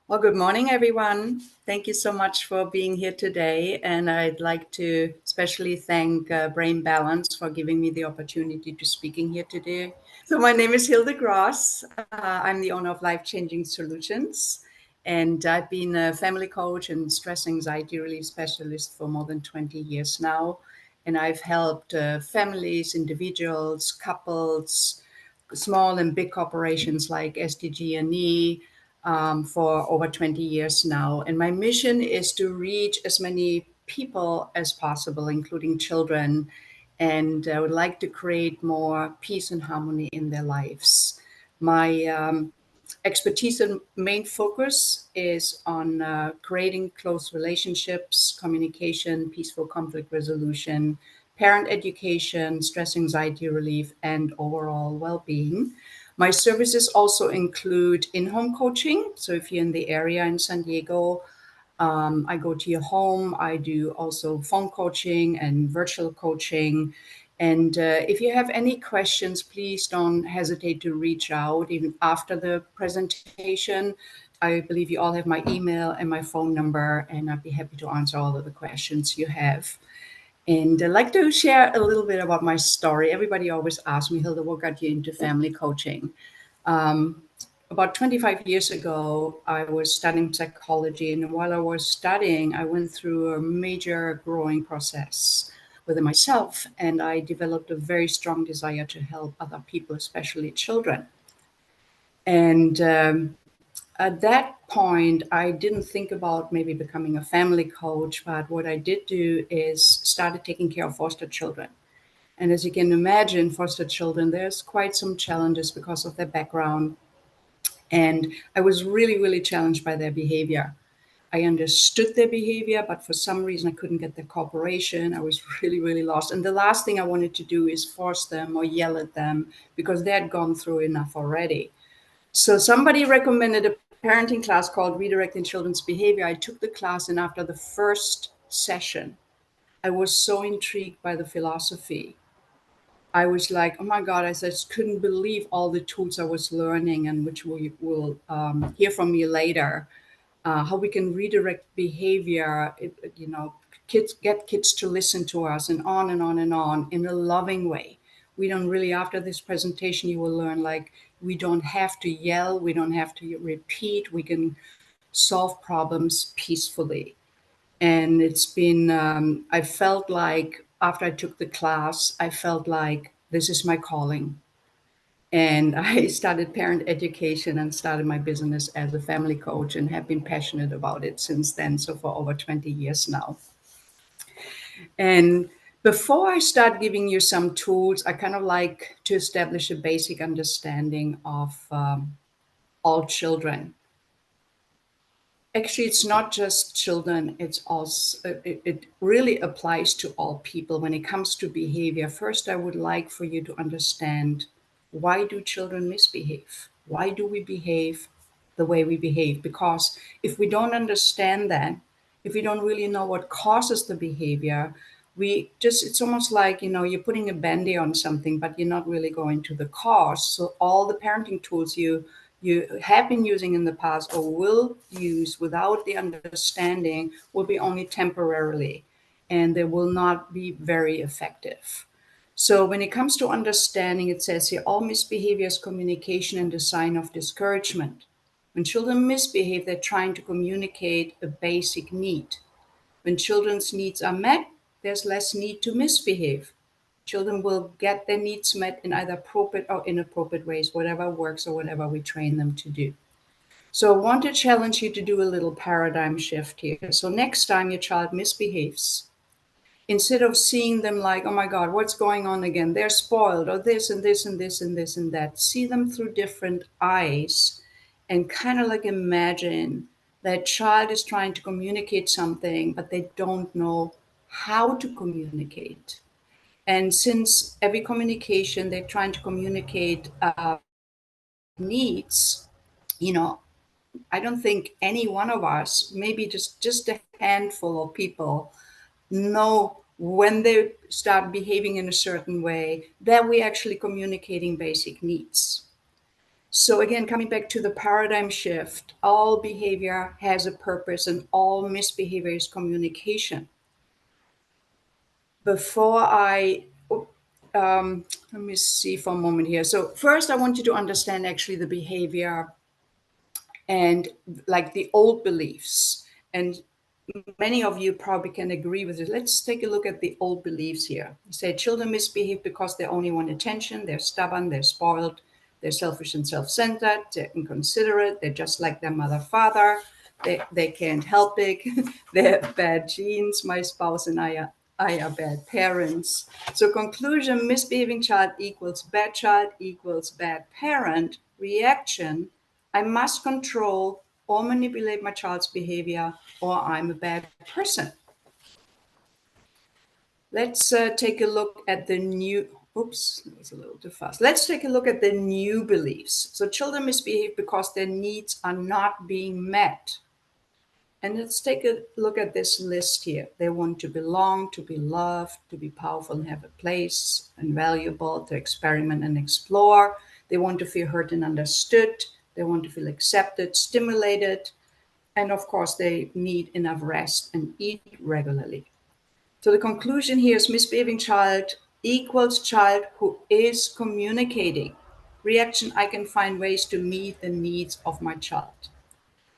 Well, good morning, everyone. Thank you so much for being here today. And I'd like to especially thank Brain Balance for giving me the opportunity to speaking here today. So my name is Hilde Gross. I'm the owner of Life Changing Solutions. And I've been a family coach and stress anxiety relief specialist for more than 20 years now. And I've helped families, individuals, couples, small and big corporations like SDG&E for over 20 years now. And my mission is to reach as many people as possible, including children. And I would like to create more peace and harmony in their lives. My expertise and main focus is on creating close relationships, communication, peaceful conflict resolution, parent education, stress anxiety relief, and overall well-being. My services also include in-home coaching. So if you're in the area in San Diego, I go to your home. I do also phone coaching and virtual coaching. And if you have any questions, please don't hesitate to reach out even after the presentation. I believe you all have my email and my phone number, and I'd be happy to answer all of the questions you have. And I'd like to share a little bit about my story. Everybody always asks me, Hilda, what got you into family coaching? Um, about 25 years ago, I was studying psychology. And while I was studying, I went through a major growing process within myself. And I developed a very strong desire to help other people, especially children. And at that point, I didn't think about maybe becoming a family coach, but what I did do is started taking care of foster children. And as you can imagine, foster children, there's quite some challenges because of their background. And I was really, really challenged by their behavior. I understood their behavior, but for some reason I couldn't get their cooperation. I was really, really lost. And the last thing I wanted to do is force them or yell at them because they had gone through enough already. So somebody recommended a parenting class called Redirecting Children's Behavior. I took the class, and after the first session, I was so intrigued by the philosophy. I was like, oh my God, I just couldn't believe all the tools I was learning, and which we will hear from me later, how we can redirect behavior, kids get kids to listen to us, and on and on and on in a loving way. We don't really, after this presentation, you will learn like we don't have to yell, we don't have to repeat, we can solve problems peacefully. And it's been, I felt like after I took the class, I felt like this is my calling. And I started parent education and started my business as a family coach and have been passionate about it since then. So for over 20 years now. And before I start giving you some tools, I kind of like to establish a basic understanding of all children. Actually, it's not just children, it's also, it really applies to all people when it comes to behavior. First, I would like for you to understand, why do children misbehave? Why do we behave the way we behave? Because if we don't understand that, if we don't really know what causes the behavior, we just, it's almost like, you're putting a band-aid on something, but you're not really going to the cause. So all the parenting tools you have been using in the past or will use without the understanding will be only temporarily, and they will not be very effective. So when it comes to understanding, it says here, all misbehavior is communication and a sign of discouragement. When children misbehave, they're trying to communicate a basic need. When children's needs are met, there's less need to misbehave. Children will get their needs met in either appropriate or inappropriate ways, whatever works or whatever we train them to do. So I want to challenge you to do a little paradigm shift here. So next time your child misbehaves, instead of seeing them like, oh my God, what's going on again? They're spoiled, or this and this and this and this and that. See them through different eyes and kind of like imagine that child is trying to communicate something, but they don't know how to communicate. And since every communication, they're trying to communicate needs, you know, I don't think any one of us, maybe just a handful of people, know when they start behaving in a certain way that we're actually communicating basic needs. So again, coming back to the paradigm shift, all behavior has a purpose and all misbehavior is communication. Before I, let me see for a moment here. So first I want you to understand actually the behavior and like the old beliefs. And many of you probably can agree with it. Let's take a look at the old beliefs here. You say children misbehave because they only want attention, they're stubborn, they're spoiled, they're selfish and self-centered, they're inconsiderate, they're just like their mother, father, they can't help it, they have bad genes, my spouse and I are bad parents. So conclusion, misbehaving child equals bad parent. Reaction, I must control or manipulate my child's behavior, or I'm a bad person. Let's take a look at the new, oops, that was a little too fast. Let's take a look at the new beliefs. So children misbehave because their needs are not being met. And let's take a look at this list here. They want to belong, to be loved, to be powerful and have a place and valuable, to experiment and explore. They want to feel heard and understood. They want to feel accepted, stimulated. And of course, they need enough rest and eat regularly. So the conclusion here is misbehaving child equals child who is communicating. Reaction, I can find ways to meet the needs of my child.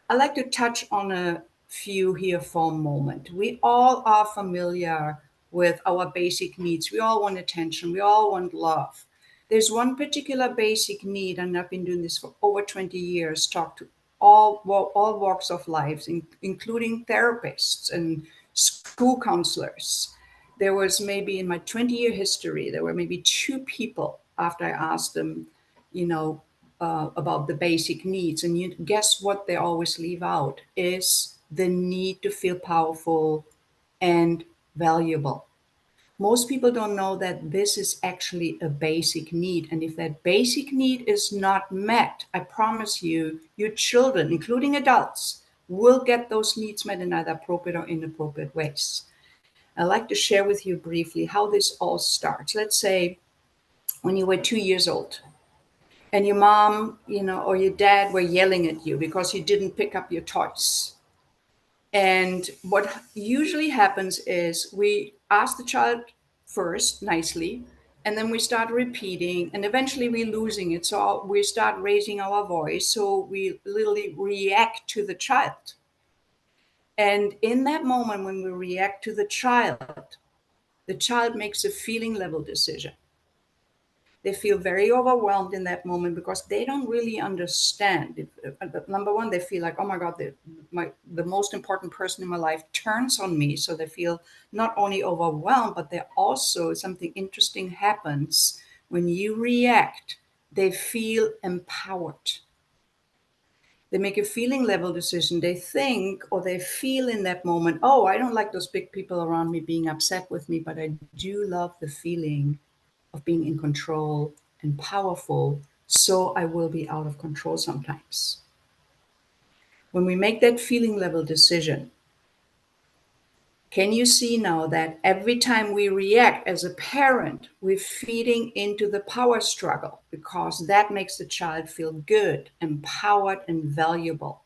I'd like to touch on a few here for a moment. We all are familiar with our basic needs. We all want attention. We all want love. There's one particular basic need, and I've been doing this for over 20 years, talk to all walks of life, including therapists and school counselors. There was maybe in my 20-year history, there were maybe two people after I asked them, about the basic needs. And you guess what they always leave out is the need to feel powerful and valuable. Most people don't know that this is actually a basic need. And if that basic need is not met, I promise you, your children, including adults, will get those needs met in either appropriate or inappropriate ways. I'd like to share with you briefly how this all starts. Let's say when you were 2 years old and your mom, or your dad were yelling at you because you didn't pick up your toys. And what usually happens is we ask the child first nicely, and then we start repeating, and eventually we're losing it. So we start raising our voice. So we literally react to the child. And in that moment, when we react to the child makes a feeling level decision. They feel very overwhelmed in that moment because they don't really understand. Number one, they feel like, oh my God, the most important person in my life turns on me. So they feel not only overwhelmed, but they also, something interesting happens when you react, they feel empowered. They make a feeling level decision. They think or they feel in that moment, oh, I don't like those big people around me being upset with me, but I do love the feeling of being in control and powerful, so I will be out of control sometimes. When we make that feeling level decision, can you see now that every time we react as a parent, we're feeding into the power struggle because that makes the child feel good, empowered, and valuable.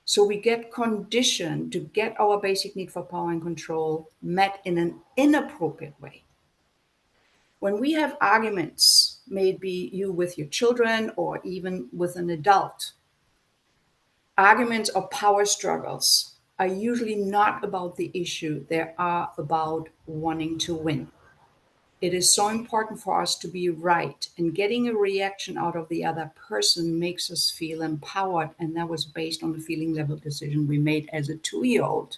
So we get conditioned to get our basic need for power and control met in an inappropriate way. When we have arguments, maybe you with your children or even with an adult, arguments or power struggles are usually not about the issue, they are about wanting to win. It is so important for us to be right, and getting a reaction out of the other person makes us feel empowered. And that was based on the feeling level decision we made as a 2-year-old.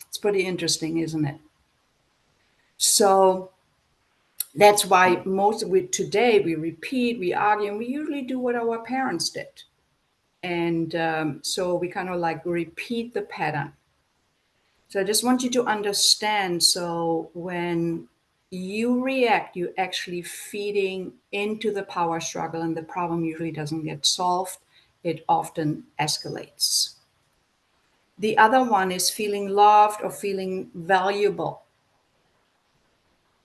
It's pretty interesting, isn't it? So that's why most of it today we repeat, we argue, and we usually do what our parents did. And so we kind of like repeat the pattern. So I just want you to understand. So when you react, you're actually feeding into the power struggle, and the problem usually doesn't get solved. It often escalates. The other one is feeling loved or feeling valuable.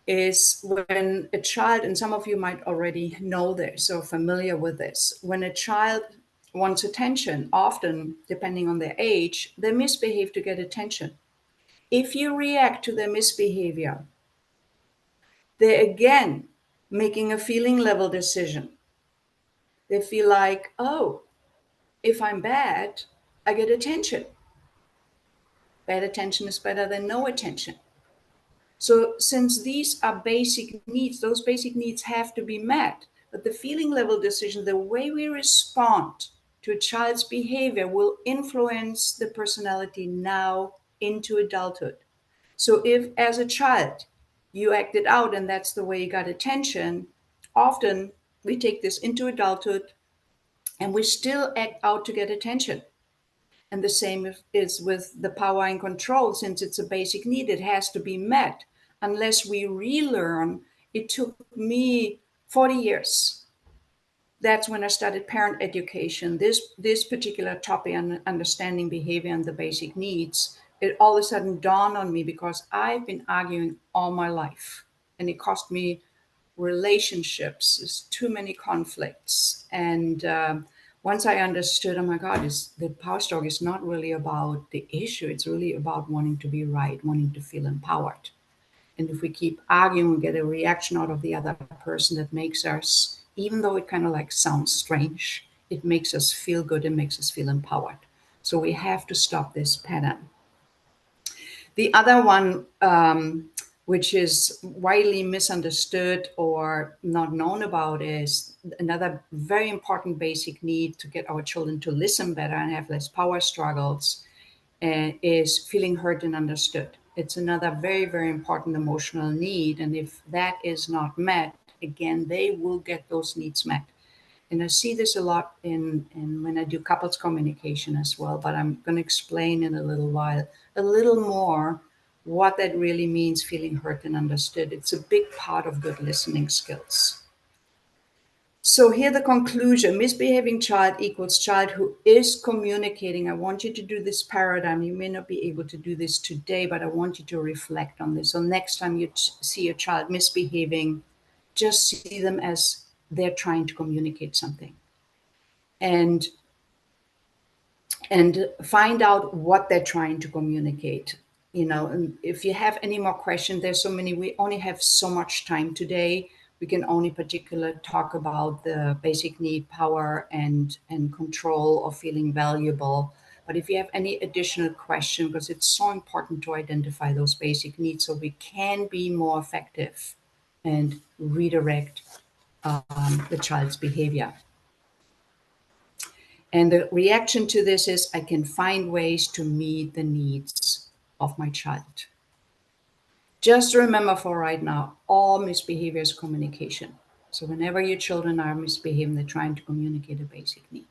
is when a child, and some of you might already know this or familiar with this, when a child wants attention, often depending on their age, they misbehave to get attention. If you react to their misbehavior, they're again making a feeling level decision. They feel like, oh, if I'm bad, I get attention. Bad attention is better than no attention. So, since these are basic needs, those basic needs have to be met. But the feeling level decision, the way we respond to a child's behavior, will influence the personality now into adulthood. So, if as a child you acted out and that's the way you got attention, often we take this into adulthood and we still act out to get attention. And the same is with the power and control. Since it's a basic need, it has to be met. Unless we relearn, it took me 40 years. That's when I started parent education. This particular topic on understanding behavior and the basic needs, it all of a sudden dawned on me because I've been arguing all my life. And it cost me relationships, there's too many conflicts. And once I understood, oh my God, the power struggle is not really about the issue. It's really about wanting to be right, wanting to feel empowered. And if we keep arguing, we get a reaction out of the other person that makes us, even though it kind of like sounds strange, it makes us feel good and makes us feel empowered. So we have to stop this pattern. The other one, which is widely misunderstood or not known about, is another very important basic need to get our children to listen better and have less power struggles, is feeling heard and understood. It's another very, very important emotional need. And if that is not met, again, they will get those needs met. And I see this a lot in when I do couples communication as well, but I'm going to explain in a little while a little more what that really means, feeling heard and understood. It's a big part of good listening skills. So here the conclusion: misbehaving child equals child who is communicating. I want you to do this paradigm. You may not be able to do this today, but I want you to reflect on this. So next time you see a child misbehaving, just see them as they're trying to communicate something. And find out what they're trying to communicate. And if you have any more questions, there's so many. We only have so much time today. We can only particularly talk about the basic need, power and control, or feeling valuable. But if you have any additional question, because it's so important to identify those basic needs so we can be more effective and redirect the child's behavior. And the reaction to this is I can find ways to meet the needs of my child. Just remember for right now, all misbehavior is communication. So whenever your children are misbehaving, they're trying to communicate a basic need.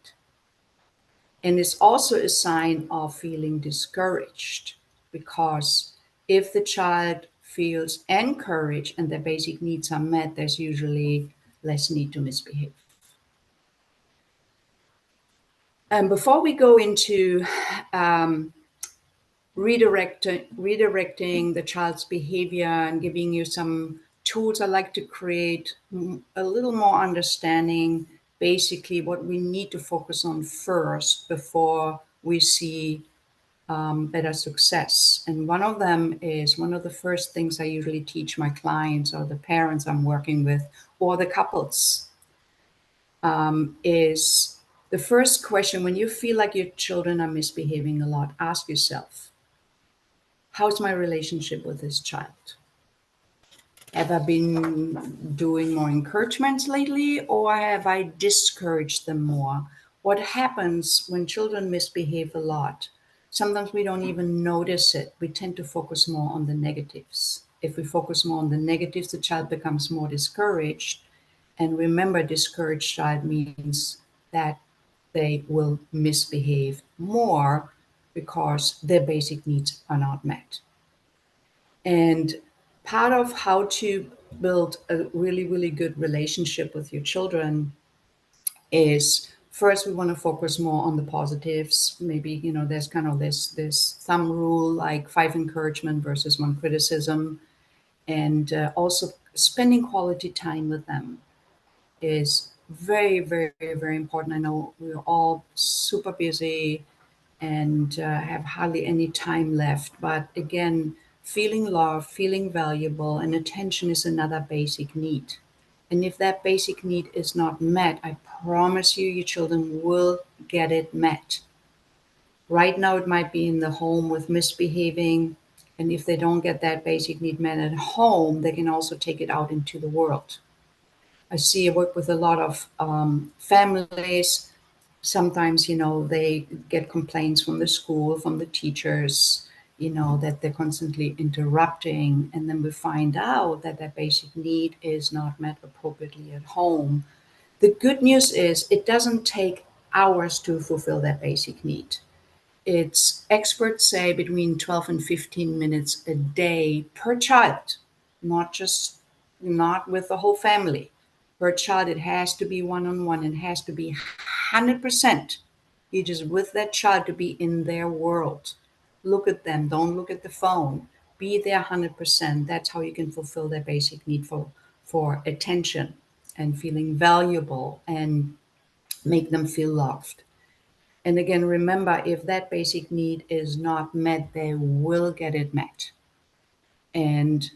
And it's also a sign of feeling discouraged, because if the child feels encouraged and their basic needs are met, there's usually less need to misbehave. And before we go into redirecting the child's behavior and giving you some tools, I like to create a little more understanding, basically what we need to focus on first before we see better success. And one of them is, one of the first things I usually teach my clients or the parents I'm working with or the couples, is the first question: when you feel like your children are misbehaving a lot, ask yourself, how's my relationship with this child? Have I been doing more encouragements lately, or have I discouraged them more? What happens when children misbehave a lot? Sometimes we don't even notice it. We tend to focus more on the negatives. If we focus more on the negatives, the child becomes more discouraged. And remember, discouraged child means that they will misbehave more because their basic needs are not met. And part of how to build a really, really good relationship with your children is, first we want to focus more on the positives. Maybe, there's kind of this thumb rule, like 5 encouragement versus 1 criticism. And also spending quality time with them is very, very, very important. I know we're all super busy and have hardly any time left. But again, feeling loved, feeling valuable, and attention is another basic need. And if that basic need is not met, I promise you, your children will get it met. Right now, it might be in the home with misbehaving. And if they don't get that basic need met at home, they can also take it out into the world. I work with a lot of families. Sometimes, they get complaints from the school, from the teachers, that they're constantly interrupting. And then we find out that that basic need is not met appropriately at home. The good news is it doesn't take hours to fulfill that basic need. It's experts say between 12 and 15 minutes a day per child, not with the whole family. Per child, it has to be one on one and has to be 100%. You just with that child to be in their world. Look at them, don't look at the phone. Be there 100%. That's how you can fulfill their basic need for attention and feeling valuable and make them feel loved. And again, remember, if that basic need is not met, they will get it met. And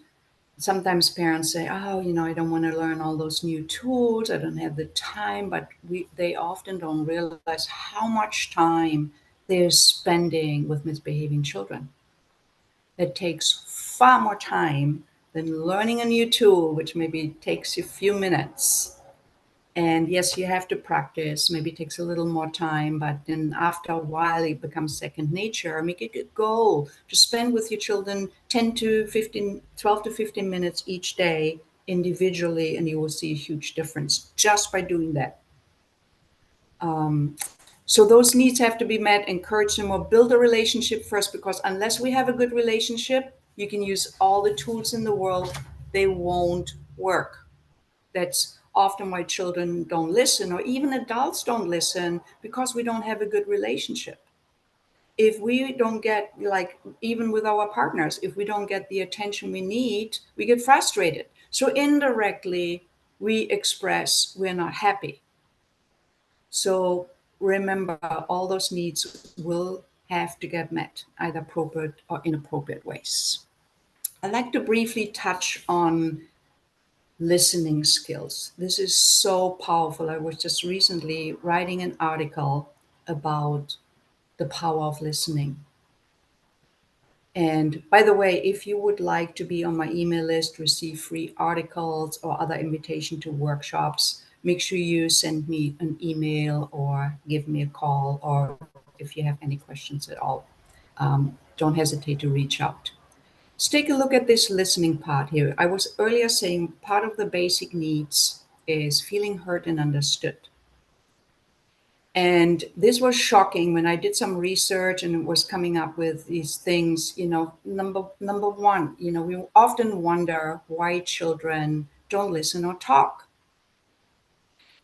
sometimes parents say, oh, I don't want to learn all those new tools. I don't have the time. But they often don't realize how much time they're spending with misbehaving children. It takes far more time than learning a new tool, which maybe takes you a few minutes. And yes, you have to practice. Maybe it takes a little more time, but then after a while, it becomes second nature. Make it a goal to spend with your children 10 to 15, 12 to 15 minutes each day individually, and you will see a huge difference just by doing that. So those needs have to be met. Encourage them or build a relationship first, because unless we have a good relationship, you can use all the tools in the world, they won't work. That's often why children don't listen, or even adults don't listen, because we don't have a good relationship. If we don't get, like, even with our partners, if we don't get the attention we need, we get frustrated. So indirectly, we express we're not happy. So remember, all those needs will have to get met, either appropriate or inappropriate ways. I'd like to briefly touch on listening skills. This is so powerful. I was just recently writing an article about the power of listening. And by the way, if you would like to be on my email list, receive free articles or other invitation to workshops, make sure you send me an email or give me a call, or if you have any questions at all, don't hesitate to reach out. Let's take a look at this listening part here. I was earlier saying part of the basic needs is feeling heard and understood. And this was shocking when I did some research and it was coming up with these things. Number one, we often wonder why children don't listen or talk.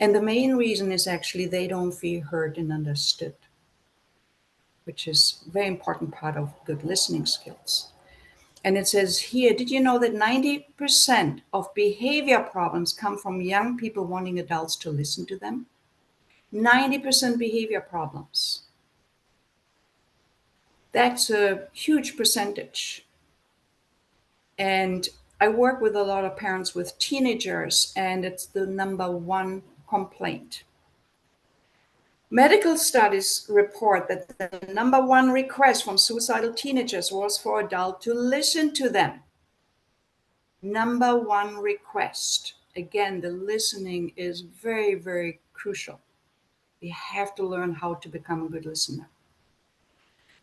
And the main reason is actually they don't feel heard and understood, which is a very important part of good listening skills. And it says here, did you know that 90% of behavior problems come from young people wanting adults to listen to them? 90% behavior problems. That's a huge percentage. And I work with a lot of parents with teenagers, and it's the number one complaint. Medical studies report that the number one request from suicidal teenagers was for adults to listen to them. Number one request. Again, the listening is very, very crucial. We have to learn how to become a good listener.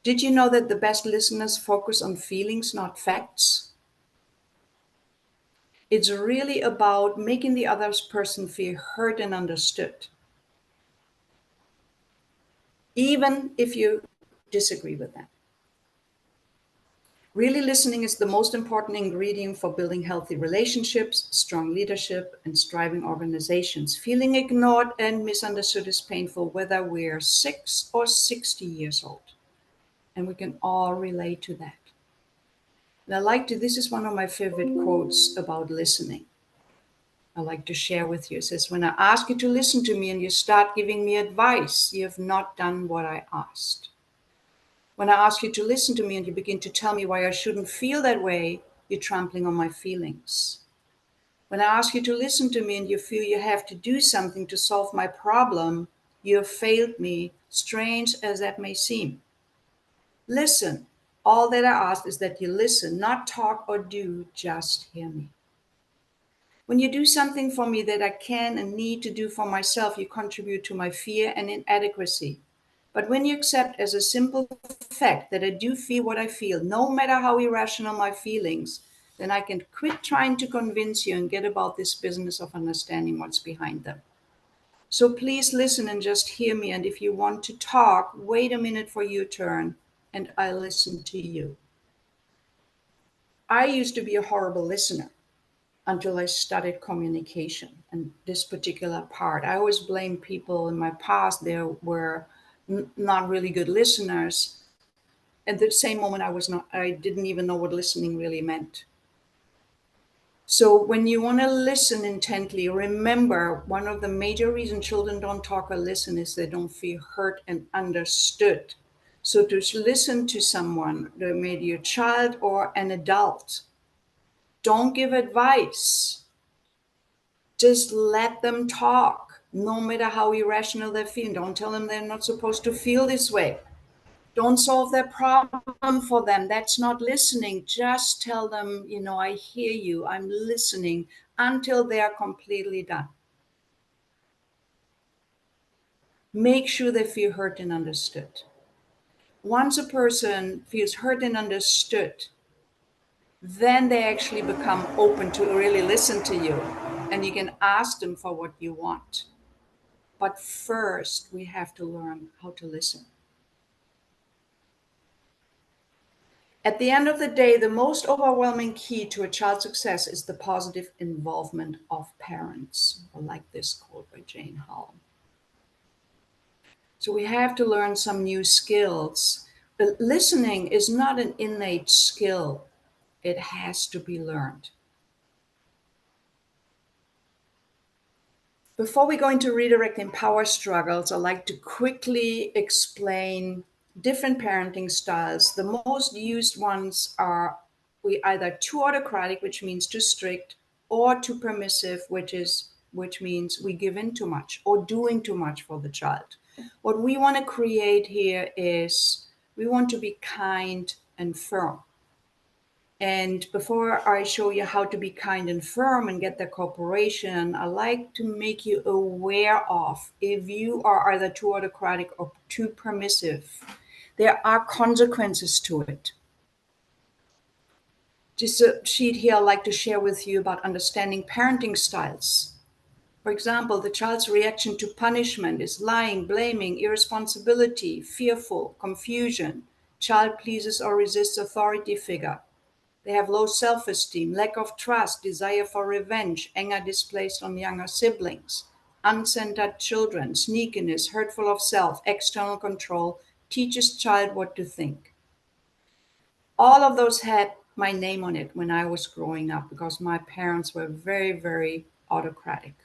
Did you know that the best listeners focus on feelings, not facts? It's really about making the other person feel heard and understood, even if you disagree with them. Really listening is the most important ingredient for building healthy relationships, strong leadership, and striving organizations. Feeling ignored and misunderstood is painful, whether we're 6 or 60 years old. And we can all relate to that. And this is one of my favorite quotes about listening. I like to share with you. It says, when I ask you to listen to me and you start giving me advice, you have not done what I asked. When I ask you to listen to me and you begin to tell me why I shouldn't feel that way, you're trampling on my feelings. When I ask you to listen to me and you feel you have to do something to solve my problem, you have failed me, strange as that may seem. Listen. All that I ask is that you listen, not talk or do, just hear me. When you do something for me that I can and need to do for myself, you contribute to my fear and inadequacy. But when you accept as a simple fact that I do feel what I feel, no matter how irrational my feelings, then I can quit trying to convince you and get about this business of understanding what's behind them. So please listen and just hear me. And if you want to talk, wait a minute for your turn and I'll listen to you. I used to be a horrible listener until I studied communication and this particular part. I always blame people in my past. They were not really good listeners. At the same moment, I didn't even know what listening really meant. So when you want to listen intently, remember one of the major reasons children don't talk or listen is they don't feel heard and understood. So to listen to someone, maybe a child or an adult, don't give advice. Just let them talk, no matter how irrational they're feeling. Don't tell them they're not supposed to feel this way. Don't solve their problem for them. That's not listening. Just tell them, I hear you, I'm listening until they are completely done. Make sure they feel heard and understood. Once a person feels heard and understood, then they actually become open to really listen to you. And you can ask them for what you want. But first, we have to learn how to listen. At the end of the day, the most overwhelming key to a child's success is the positive involvement of parents. I like this quote by Jane Hall. So we have to learn some new skills. But listening is not an innate skill. It has to be learned. Before we go into redirecting power struggles, I'd like to quickly explain different parenting styles. The most used ones are we either too autocratic, which means too strict, or too permissive, which means we give in too much or doing too much for the child. What we want to create here is we want to be kind and firm. And before I show you how to be kind and firm and get the cooperation, I like to make you aware of if you are either too autocratic or too permissive, there are consequences to it. Just a sheet here I'd like to share with you about understanding parenting styles. For example, the child's reaction to punishment is lying, blaming, irresponsibility, fearful, confusion. Child pleases or resists authority figure. They have low self-esteem, lack of trust, desire for revenge, anger displaced on younger siblings, uncentered children, sneakiness, hurtful of self, external control, teaches child what to think. All of those had my name on it when I was growing up because my parents were very, very autocratic.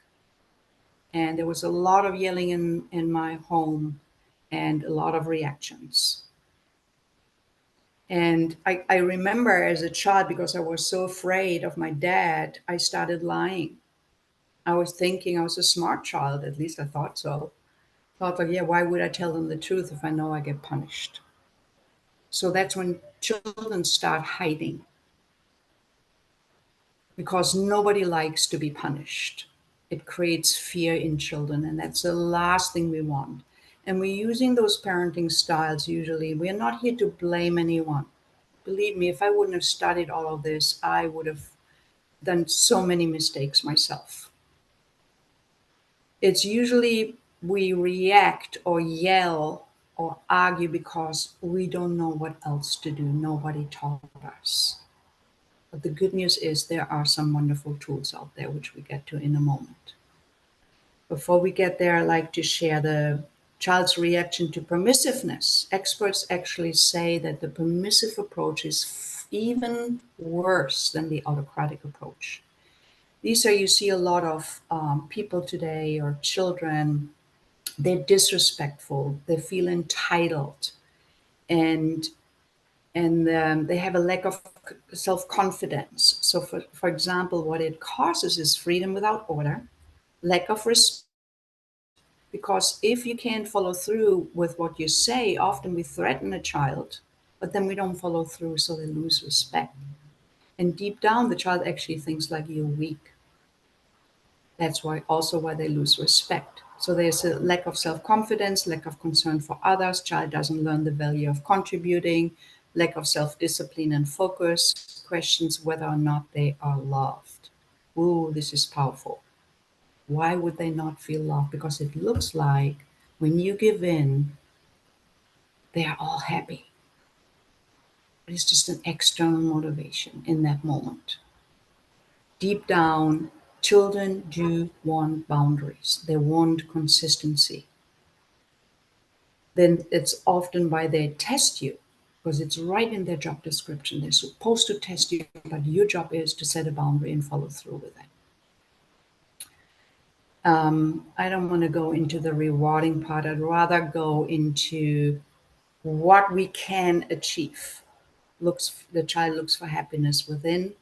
And there was a lot of yelling in my home and a lot of reactions. And I remember as a child, because I was so afraid of my dad, I started lying. I was thinking I was a smart child, at least I thought so. Thought like, yeah, why would I tell them the truth if I know I get punished? So that's when children start hiding because nobody likes to be punished. It creates fear in children, and that's the last thing we want. And we're using those parenting styles usually. We're not here to blame anyone. Believe me, if I wouldn't have studied all of this, I would have done so many mistakes myself. It's usually we react or yell or argue because we don't know what else to do. Nobody taught us. But the good news is there are some wonderful tools out there, which we get to in a moment. Before we get there, I like to share the child's reaction to permissiveness. Experts actually say that the permissive approach is even worse than the autocratic approach. These are, you see a lot of people today or children, they're disrespectful, they feel entitled, and they have a lack of self-confidence. So for example, what it causes is freedom without order, lack of respect, because if you can't follow through with what you say, often we threaten a child, but then we don't follow through, so they lose respect. And deep down, the child actually thinks like you're weak. That's why also why they lose respect. So there's a lack of self-confidence, lack of concern for others. Child doesn't learn the value of contributing, lack of self-discipline and focus, questions whether or not they are loved. Ooh, this is powerful. Why would they not feel loved? Because it looks like when you give in, they are all happy. But it's just an external motivation in that moment. Deep down, children do want boundaries. They want consistency. Then it's often why they test you, because it's right in their job description. They're supposed to test you, but your job is to set a boundary and follow through with it. I don't want to go into the rewarding part. I'd rather go into what we can achieve. The child looks for happiness within.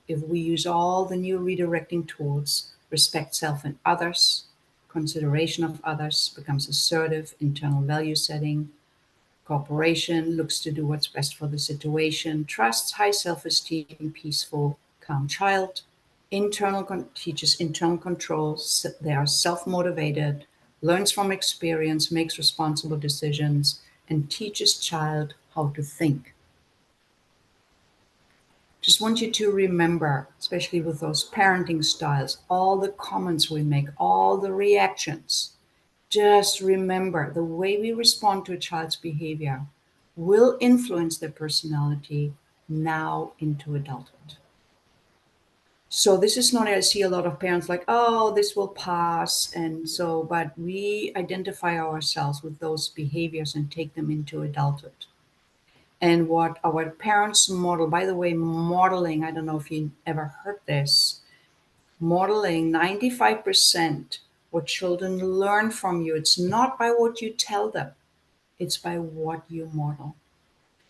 If we use all the new redirecting tools, respect self and others, consideration of others, becomes assertive, internal value setting, cooperation, looks to do what's best for the situation, trusts, high self-esteem, peaceful, calm child, teaches internal controls, they are self-motivated, learns from experience, makes responsible decisions, and teaches child how to think. Just want you to remember, especially with those parenting styles, all the comments we make, all the reactions. Just remember the way we respond to a child's behavior will influence their personality now into adulthood. So this is not, I see a lot of parents like, oh, this will pass. And so, but we identify ourselves with those behaviors and take them into adulthood. And what our parents model, by the way, modeling, I don't know if you ever heard this, modeling 95% what children learn from you. It's not by what you tell them, it's by what you model.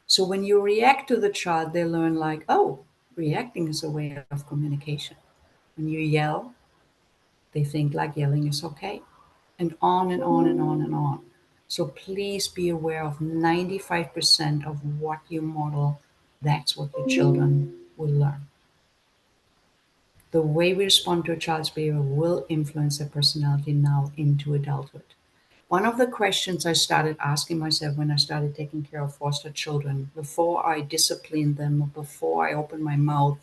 So when you react to the child, they learn like, oh, reacting is a way of communication. When you yell, they think like yelling is okay, and on and on and on and on. So please be aware of 95% of what you model, that's what your children will learn. The way we respond to a child's behavior will influence their personality now into adulthood. One of the questions I started asking myself when I started taking care of foster children, before I disciplined them or before I opened my mouth,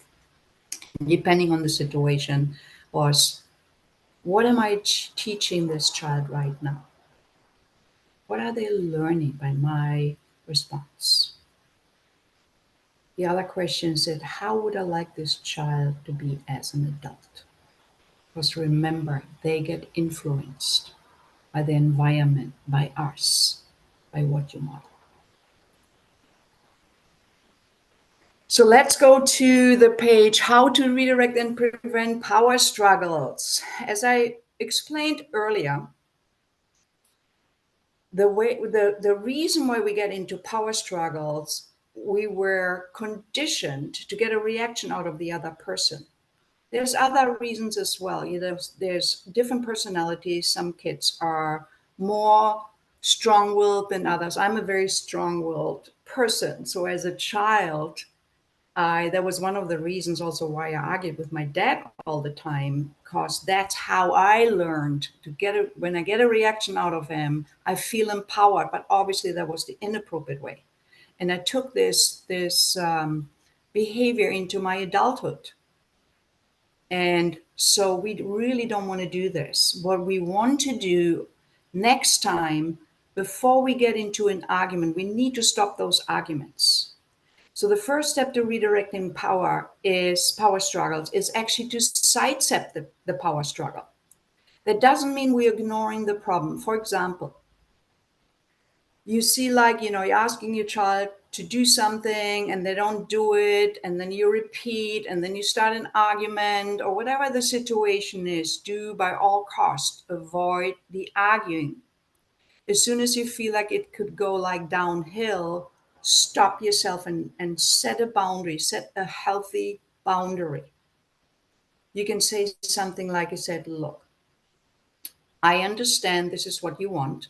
depending on the situation, was what am I teaching this child right now? What are they learning by my response? The other question is that how would I like this child to be as an adult? Because remember, they get influenced by the environment, by us, by what you model. So let's go to the page, how to redirect and prevent power struggles. As I explained earlier, the reason why we get into power struggles, we were conditioned to get a reaction out of the other person. There's other reasons as well. There's different personalities. Some kids are more strong-willed than others. I'm a very strong-willed person. So as a child, that was one of the reasons also why I argued with my dad all the time, because that's how I learned to when I get a reaction out of him, I feel empowered. But obviously, that was the inappropriate way, and I took this behavior into my adulthood. And so we really don't want to do this. What we want to do next time, before we get into an argument, we need to stop those arguments. So the first step to redirecting power struggles is actually to sidestep the power struggle. That doesn't mean we're ignoring the problem. For example, you see, like, you're asking your child to do something and they don't do it, and then you repeat, and then you start an argument or whatever the situation is, do by all costs avoid the arguing. As soon as you feel like it could go like downhill, stop yourself and set a boundary, set a healthy boundary. You can say something like I said, look, I understand this is what you want,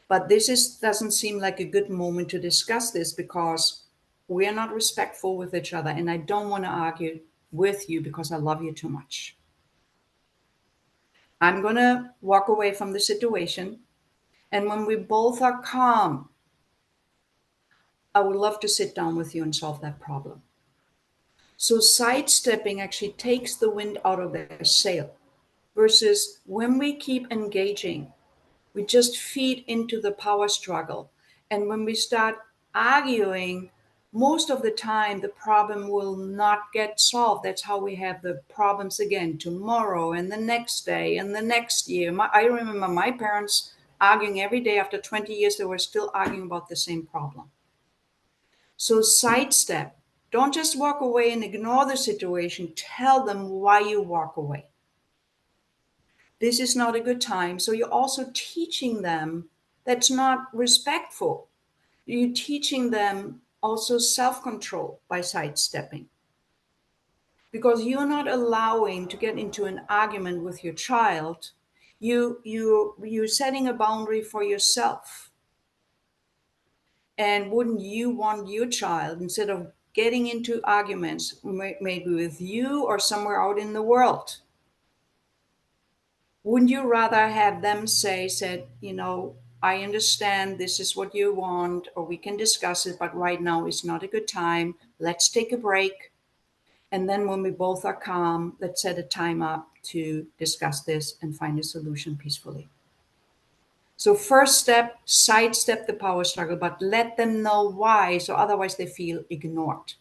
but doesn't seem like a good moment to discuss this because we are not respectful with each other, and I don't want to argue with you because I love you too much. I'm going to walk away from the situation, and when we both are calm, I would love to sit down with you and solve that problem. So sidestepping actually takes the wind out of their sail, versus when we keep engaging, we just feed into the power struggle. And when we start arguing, most of the time the problem will not get solved. That's how we have the problems again tomorrow and the next day and the next year. I remember my parents arguing every day. After 20 years, they were still arguing about the same problem. So sidestep. Don't just walk away and ignore the situation. Tell them why you walk away. This is not a good time. So you're also teaching them that's not respectful. You're teaching them also self-control by sidestepping. Because you're not allowing to get into an argument with your child. You're setting a boundary for yourself. And wouldn't you want your child, instead of getting into arguments, maybe with you or somewhere out in the world, wouldn't you rather have them said, I understand this is what you want, or we can discuss it, but right now is not a good time. Let's take a break. And then when we both are calm, let's set a time up to discuss this and find a solution peacefully. So first step, sidestep the power struggle, but let them know why. So otherwise they feel ignored.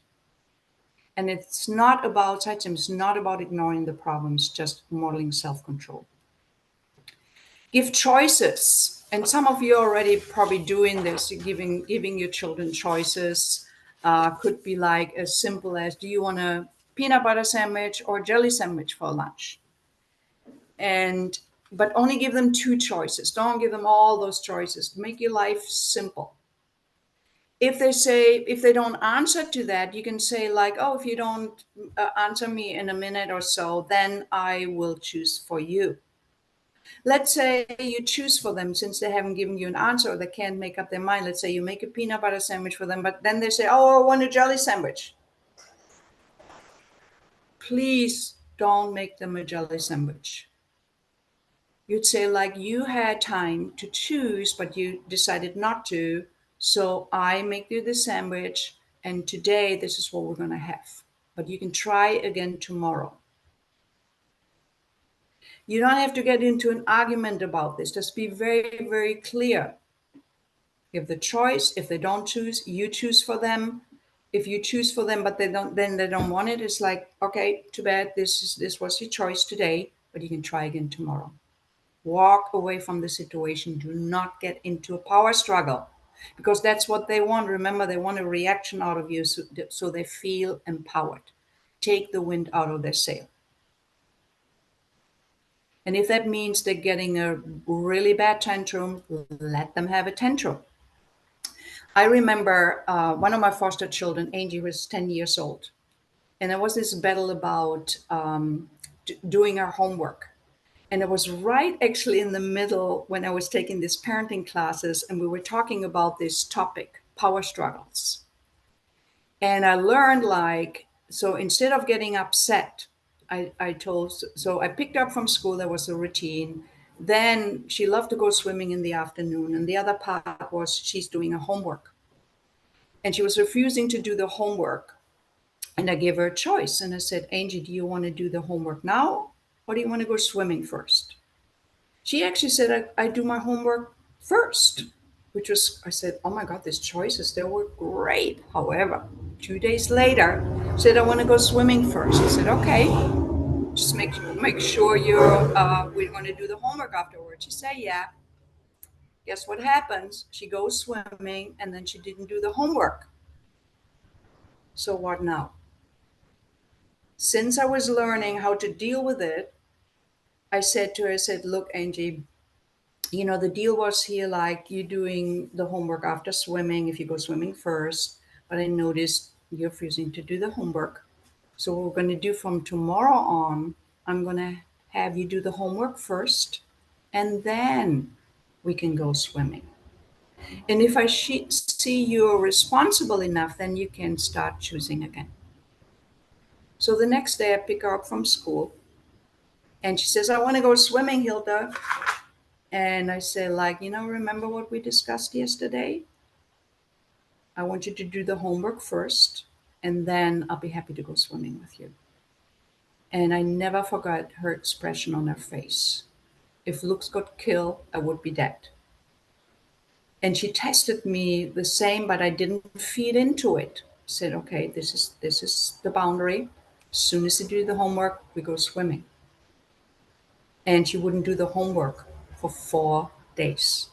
And it's not about sidestep, it's not about ignoring the problems, just modeling self-control. Give choices. And some of you are already probably doing this, giving your children choices. Could be like as simple as, do you want a peanut butter sandwich or jelly sandwich for lunch? But only give them two choices. Don't give them all those choices. Make your life simple. If they don't answer to that, you can say like, oh, if you don't answer me in a minute or so, then I will choose for you. Let's say you choose for them since they haven't given you an answer or they can't make up their mind. Let's say you make a peanut butter sandwich for them, but then they say, oh, I want a jelly sandwich. Please don't make them a jelly sandwich. You'd say like, you had time to choose, but you decided not to. So I make you the sandwich, and today this is what we're going to have. But you can try again tomorrow. You don't have to get into an argument about this. Just be very, very clear. You have the choice. If they don't choose, you choose for them. If you choose for them, but they don't want it, it's like, okay, too bad. This was your choice today, but you can try again tomorrow. Walk away from the situation. Do not get into a power struggle, because that's what they want. Remember, they want a reaction out of you so they feel empowered. Take the wind out of their sail. And if that means they're getting a really bad tantrum, let them have a tantrum. I remember one of my foster children, Angie, was 10 years old. And there was this battle about doing her homework. And it was right actually in the middle when I was taking these parenting classes, and we were talking about this topic, power struggles. And I learned so instead of getting upset, I picked her up from school. There was a routine. Then she loved to go swimming in the afternoon. And the other part was she's doing her homework. And she was refusing to do the homework. And I gave her a choice. And I said, Angie, do you want to do the homework now, or do you want to go swimming first? She actually said, I do my homework first, I said, oh my God, these choices, they were great. However, 2 days later, she said, I want to go swimming first. I said, okay, just make sure we're going to do the homework afterwards. She said, yeah. Guess what happens? She goes swimming and then she didn't do the homework. So what now? Since I was learning how to deal with it, I said to her, I said, look, Angie, the deal was here like you doing the homework after swimming if you go swimming first. But I noticed you're refusing to do the homework. So what we're going to do from tomorrow on, I'm going to have you do the homework first, and then we can go swimming. And if I see you're responsible enough, then you can start choosing again. So the next day I pick her up from school and she says, I want to go swimming, Hilda. And I say, like, remember what we discussed yesterday? I want you to do the homework first, and then I'll be happy to go swimming with you. And I never forgot her expression on her face. If looks got killed, I would be dead. And she tested me the same, but I didn't feed into it. Said, okay, this is the boundary. As soon as you do the homework, we go swimming. And she wouldn't do the homework for 4 days.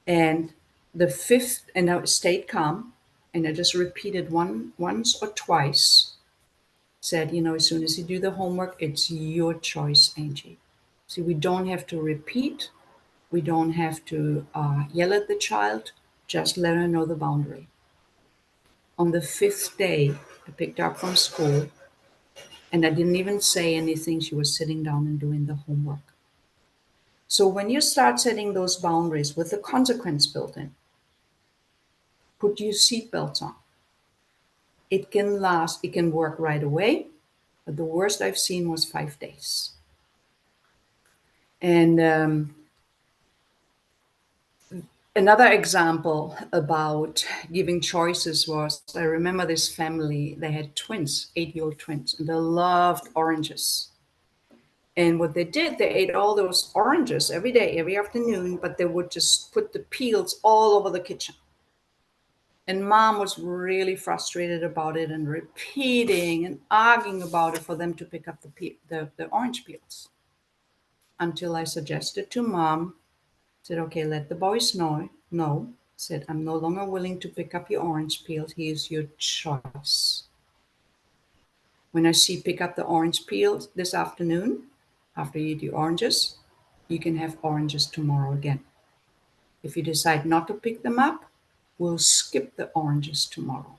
And the fifth, and I stayed calm, and I just repeated once or twice. Said, as soon as you do the homework, it's your choice, Angie. See, we don't have to repeat. We don't have to yell at the child. Just let her know the boundary. On the fifth day, I picked her up from school, and I didn't even say anything. She was sitting down and doing the homework. So when you start setting those boundaries with the consequence built in, put your seatbelts on. It can last, it can work right away, but the worst I've seen was 5 days. And another example about giving choices was, I remember this family, they had twins, 8-year-old twins, and they loved oranges. And what they did, they ate all those oranges every day, every afternoon, but they would just put the peels all over the kitchen. And mom was really frustrated about it and repeating and arguing about it for them to pick up the orange peels. Until I suggested to mom, said, okay, let the boys know. No, said, I'm no longer willing to pick up your orange peels. Here's your choice. When I see pick up the orange peels this afternoon, after you eat your oranges, you can have oranges tomorrow again. If you decide not to pick them up, we'll skip the oranges tomorrow.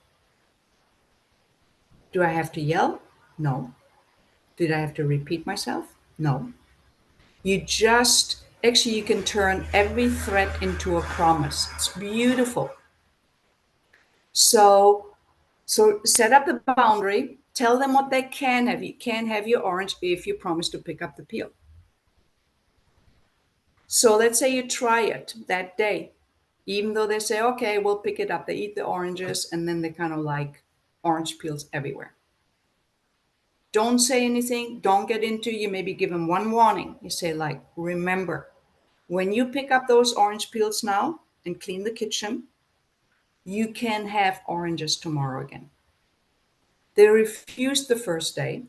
Do I have to yell? No. Did I have to repeat myself? No. You can turn every threat into a promise. It's beautiful. So set up the boundary, tell them what they can have. You can't have your orange if you promise to pick up the peel. So let's say you try it that day. Even though they say, okay, we'll pick it up. They eat the oranges and then they kind of like orange peels everywhere. Don't say anything. Don't get into, you maybe give them one warning. You say, like, remember, when you pick up those orange peels now and clean the kitchen, you can have oranges tomorrow again. They refused the first day,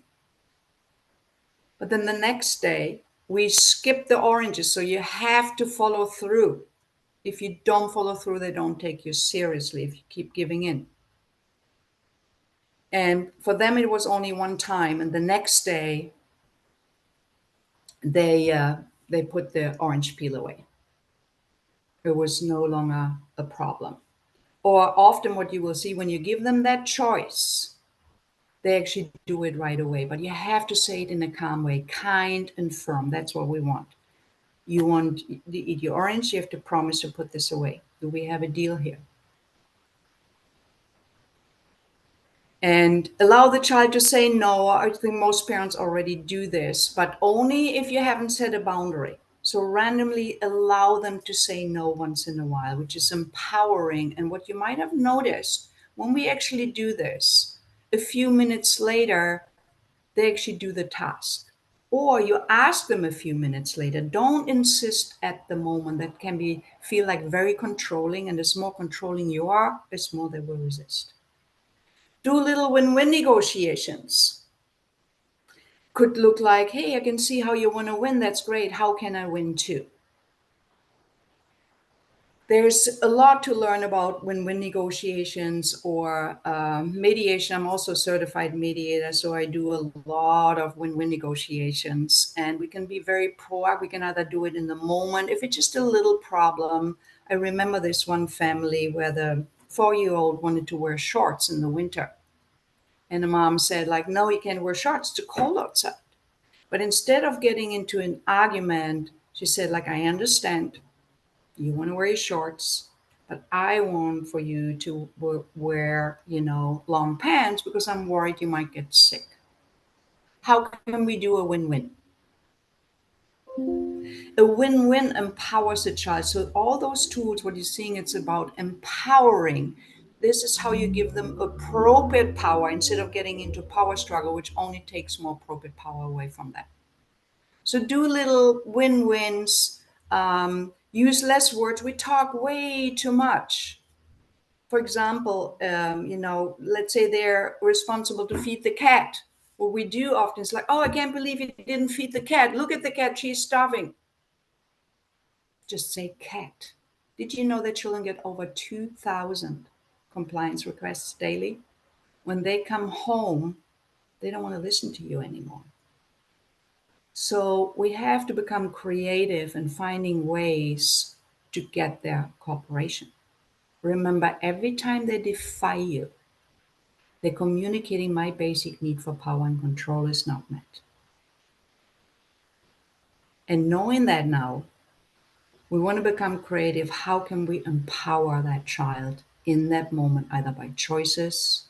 but then the next day we skip the oranges. So you have to follow through. If you don't follow through, they don't take you seriously if you keep giving in. And for them, it was only one time. And the next day, they put the orange peel away. It was no longer a problem. Or often what you will see when you give them that choice, they actually do it right away. But you have to say it in a calm way, kind and firm. That's what we want. You want to eat your orange, you have to promise to put this away. Do we have a deal here? And allow the child to say no. I think most parents already do this, but only if you haven't set a boundary. So randomly allow them to say no once in a while, which is empowering. And what you might have noticed when we actually do this, a few minutes later, they actually do the task. Or you ask them a few minutes later. Don't insist at the moment. That can feel like very controlling. And the more controlling you are, the more they will resist. Do little win-win negotiations. Could look like, hey, I can see how you want to win. That's great. How can I win too? There's a lot to learn about win-win negotiations or mediation. I'm also a certified mediator, so I do a lot of win-win negotiations. And we can be very proactive. We can either do it in the moment. If it's just a little problem, I remember this one family where the 4-year-old wanted to wear shorts in the winter. And the mom said, like, no, you can't wear shorts. It's too cold outside. But instead of getting into an argument, she said, like, I understand you want to wear your shorts, but I want for you to wear, long pants because I'm worried you might get sick. How can we do a win-win? A win-win empowers the child. So all those tools, what you're seeing, it's about empowering. This is how you give them appropriate power instead of getting into power struggle, which only takes more appropriate power away from them. So do little win-wins. Use less words. We talk way too much. For example, let's say they're responsible to feed the cat. What we do often is like, oh, I can't believe you didn't feed the cat. Look at the cat, she's starving. Just say cat. Did you know that children get over 2,000 compliance requests daily? When they come home, they don't want to listen to you anymore. So we have to become creative in finding ways to get their cooperation. Remember, every time they defy you, they're communicating my basic need for power and control is not met. And knowing that now, we want to become creative. How can we empower that child in that moment, either by choices,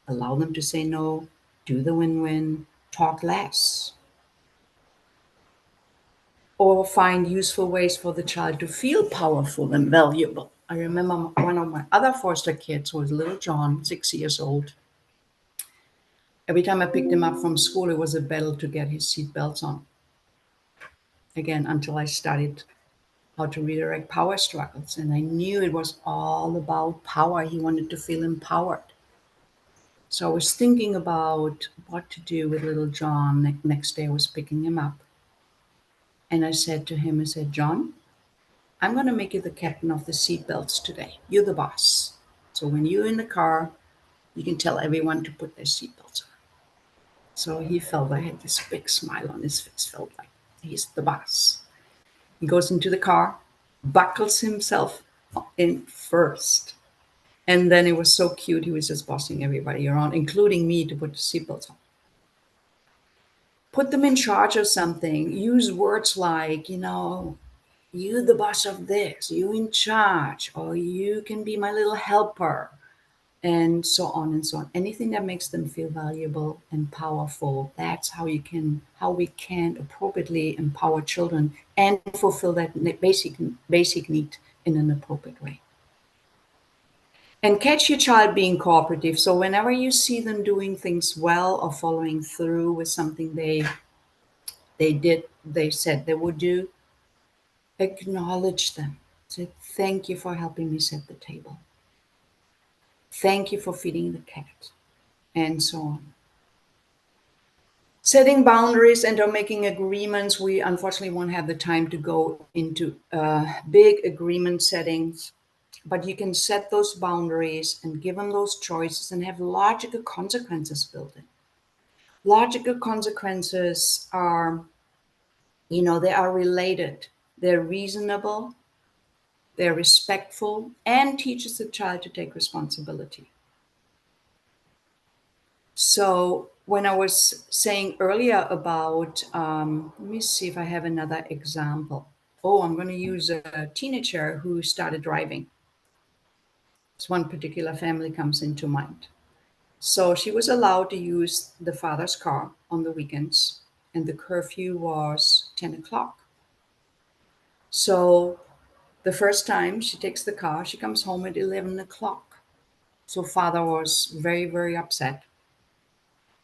allow them to say no, do the win-win, talk less, or find useful ways for the child to feel powerful and valuable. I remember one of my other foster kids was little John, 6 years old. Every time I picked him up from school, it was a battle to get his seatbelts on. Again, until I studied how to redirect power struggles. And I knew it was all about power. He wanted to feel empowered. So I was thinking about what to do with little John. Next day, I was picking him up. And I said to him, I said, John, I'm going to make you the captain of the seatbelts today. You're the boss. So when you're in the car, you can tell everyone to put their seatbelts on. So he felt, I had this big smile on his face, felt like he's the boss. He goes into the car, buckles himself in first. And then it was so cute. He was just bossing everybody around, including me, to put the seatbelts on. Put them in charge of something. Use words like, you the boss of this, you in charge, or you can be my little helper, and so on and so on. Anything that makes them feel valuable and powerful. That's how we can appropriately empower children and fulfill that basic need in an appropriate way. And catch your child being cooperative. So whenever you see them doing things well or following through with something they said they would do, acknowledge them. Say, thank you for helping me set the table. Thank you for feeding the cat, and so on. Setting boundaries and or making agreements. We unfortunately won't have the time to go into big agreement settings, but you can set those boundaries and give them those choices and have logical consequences built in. Logical consequences are, they are related. They're reasonable, they're respectful, and teaches the child to take responsibility. So when I was saying earlier about, let me see if I have another example. Oh, I'm going to use a teenager who started driving. This one particular family comes into mind. So she was allowed to use the father's car on the weekends, and the curfew was 10 o'clock. So the first time she takes the car, she comes home at 11 o'clock. So father was very, very upset.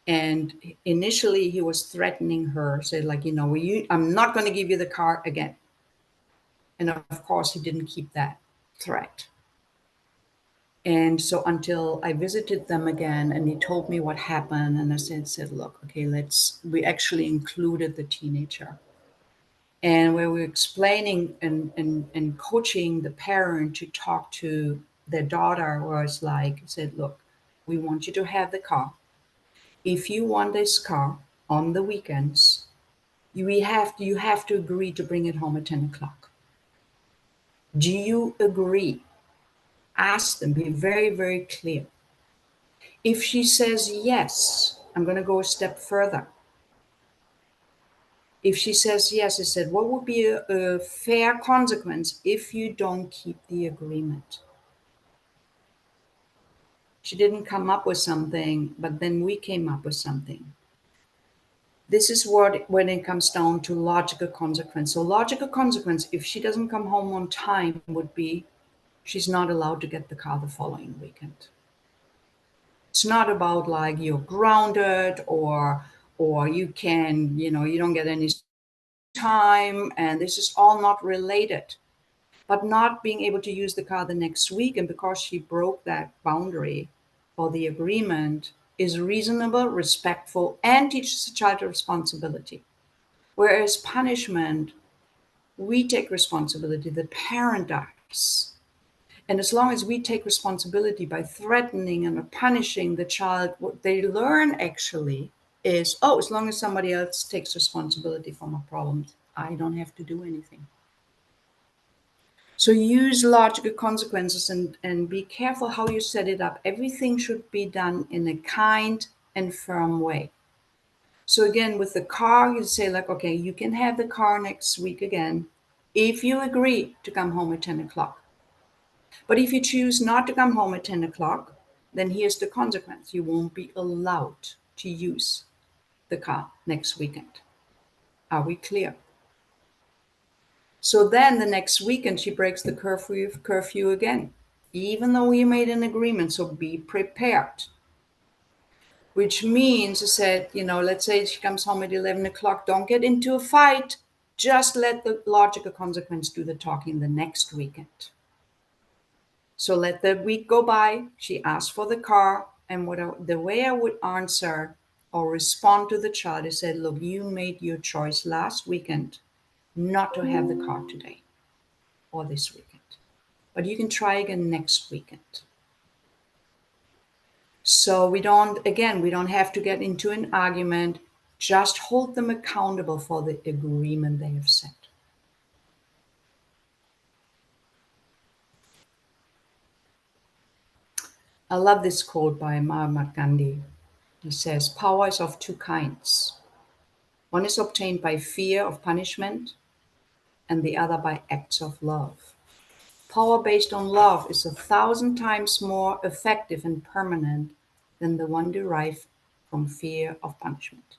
And initially he was threatening her, said like, I'm not going to give you the car again. And of course he didn't keep that threat. And so until I visited them again and he told me what happened, and I said, look, okay, we actually included the teenager. and where we're explaining and coaching the parent to talk to their daughter, where it's like, said, look, we want you to have the car. If you want this car on the weekends, you have to agree to bring it home at 10 o'clock. Do you agree? Ask them, be very, very clear. If she says yes, I'm going to go a step further. If she says yes, I said, what would be a fair consequence if you don't keep the agreement? She didn't come up with something, but then we came up with something. This is what, when it comes down to logical consequence. So logical consequence, if she doesn't come home on time, would be she's not allowed to get the car the following weekend. It's not about like you're grounded or you can, you don't get any time, and this is all not related. But not being able to use the car the next week, and because she broke that boundary or the agreement, is reasonable, respectful, and teaches the child a responsibility. Whereas punishment, we take responsibility, the parent does. And as long as we take responsibility by threatening and punishing the child, what they learn actually is, oh, as long as somebody else takes responsibility for my problems, I don't have to do anything. So use logical consequences and be careful how you set it up. Everything should be done in a kind and firm way. So again, with the car, you say like, okay, you can have the car next week again if you agree to come home at 10 o'clock. But if you choose not to come home at 10 o'clock, then here's the consequence. You won't be allowed to use the car next weekend. Are we clear? So then the next weekend, she breaks the curfew again, even though we made an agreement. So be prepared. Which means, I said, let's say she comes home at 11 o'clock, don't get into a fight. Just let the logical consequence do the talking the next weekend. So let the week go by. She asked for the car. And the way I would answer or respond to the child is said, look, you made your choice last weekend not to have the car today or this weekend. But you can try again next weekend. So we don't have to get into an argument. Just hold them accountable for the agreement they have set. I love this quote by Mahatma Gandhi. He says, power is of two kinds. One is obtained by fear of punishment, and the other by acts of love. Power based on love is 1,000 times more effective and permanent than the one derived from fear of punishment.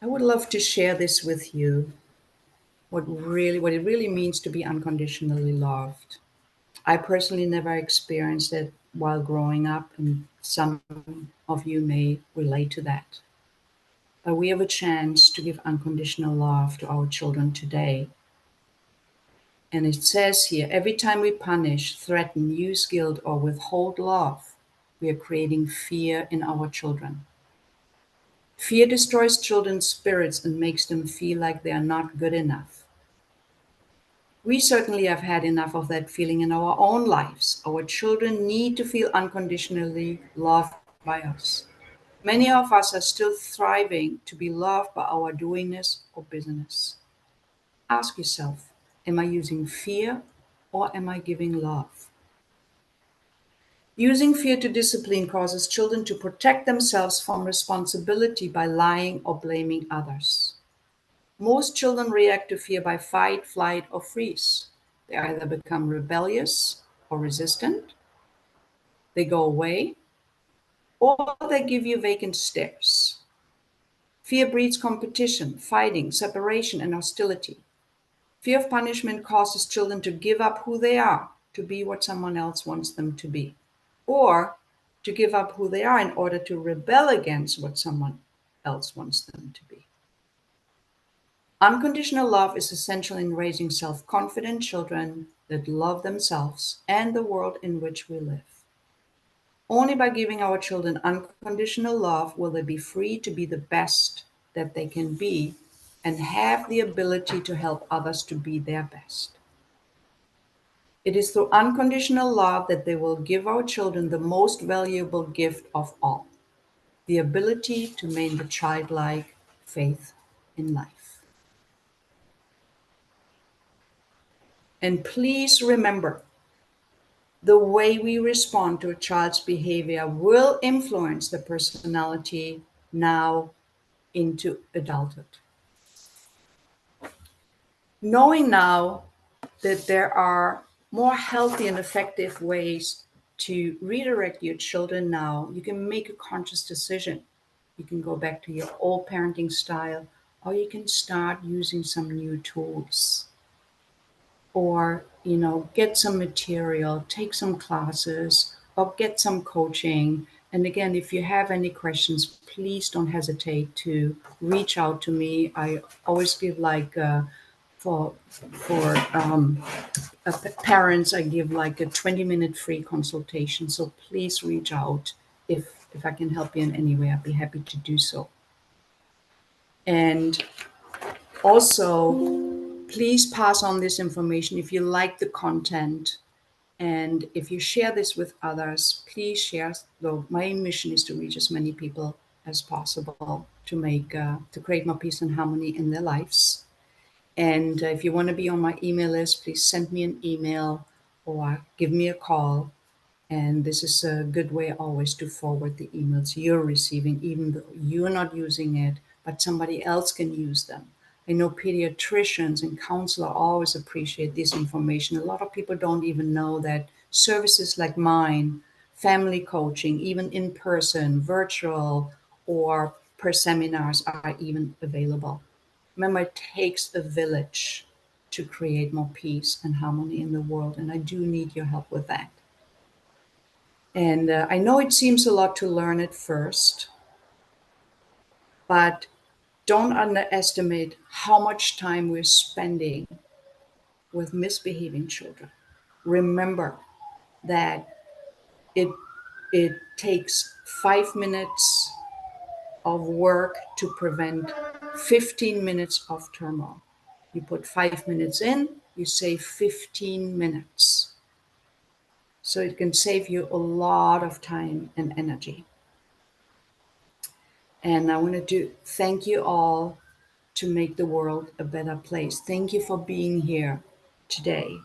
I would love to share this with you, what it really means to be unconditionally loved. I personally never experienced it while growing up, and some of you may relate to that. But we have a chance to give unconditional love to our children today. And it says here, every time we punish, threaten, use guilt, or withhold love, we are creating fear in our children. Fear destroys children's spirits and makes them feel like they are not good enough. We certainly have had enough of that feeling in our own lives. Our children need to feel unconditionally loved by us. Many of us are still thriving to be loved by our doingness or business. Ask yourself, am I using fear or am I giving love? Using fear to discipline causes children to protect themselves from responsibility by lying or blaming others. Most children react to fear by fight, flight, or freeze. They either become rebellious or resistant, they go away, or they give you vacant stares. Fear breeds competition, fighting, separation, and hostility. Fear of punishment causes children to give up who they are to be what someone else wants them to be, or to give up who they are in order to rebel against what someone else wants them to be. Unconditional love is essential in raising self-confident children that love themselves and the world in which we live. Only by giving our children unconditional love will they be free to be the best that they can be and have the ability to help others to be their best. It is through unconditional love that they will give our children the most valuable gift of all, the ability to maintain the childlike faith in life. And please remember, the way we respond to a child's behavior will influence the personality now into adulthood. Knowing now that there are more healthy and effective ways to redirect your children now, you can make a conscious decision. You can go back to your old parenting style, or you can start using some new tools, or get some material, take some classes, or get some coaching. And again, if you have any questions, please don't hesitate to reach out to me. I always give like for parents, I give like a 20-minute free consultation. So please reach out. If I can help you in any way, I'd be happy to do so. And also, please pass on this information if you like the content. And if you share this with others, please share. Though my mission is to reach as many people as possible to create more peace and harmony in their lives. And if you want to be on my email list, please send me an email or give me a call. And this is a good way always to forward the emails you're receiving, even though you're not using it, but somebody else can use them. I know pediatricians and counselors always appreciate this information. A lot of people don't even know that services like mine, family coaching, even in person, virtual, or per seminars are even available. Remember, it takes a village to create more peace and harmony in the world, and I do need your help with that. And I know it seems a lot to learn at first, but don't underestimate how much time we're spending with misbehaving children. Remember that it it takes 5 minutes of work to prevent 15 minutes of turmoil. You put 5 minutes in, you save 15 minutes. So it can save you a lot of time and energy. And I wanted to thank you all to make the world a better place. Thank you for being here today.